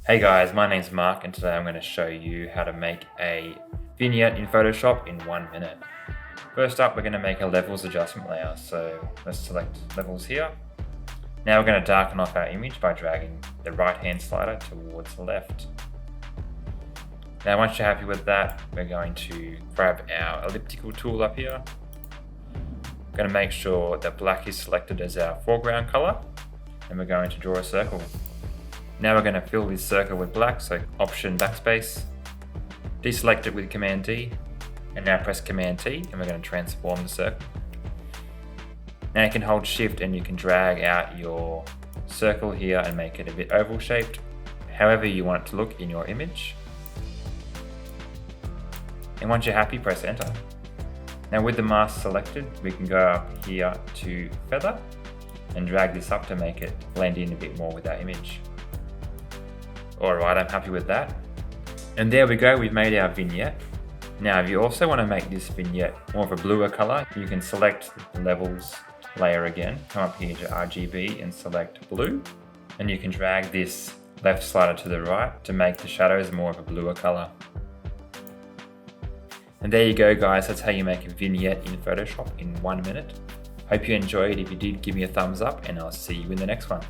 Hey guys, my name's Mark and today I'm going to show you how to make a vignette in Photoshop in 1 minute. First up, we're going to make a levels adjustment layer. So let's select levels here. Now we're going to darken off our image by dragging the right hand slider towards the left. Now once you're happy with that, we're going to grab our elliptical tool up here. We're going to make sure that black is selected as our foreground color and we're going to draw a circle. Now we're going to fill this circle with black, so Option Backspace, deselect it with Command D, and now press Command T, and we're going to transform the circle. Now you can hold Shift and you can drag out your circle here and make it a bit oval shaped, however you want it to look in your image. And once you're happy, press Enter. Now with the mask selected, we can go up here to Feather and drag this up to make it blend in a bit more with our image. Alright, I'm happy with that. And there we go, we've made our vignette. Now if you also want to make this vignette more of a bluer color, you can select the levels layer again, come up here to RGB and select blue. And you can drag this left slider to the right to make the shadows more of a bluer color. And there you go guys, that's how you make a vignette in Photoshop in 1 minute. Hope you enjoyed. If you did, give me a thumbs up and I'll see you in the next one.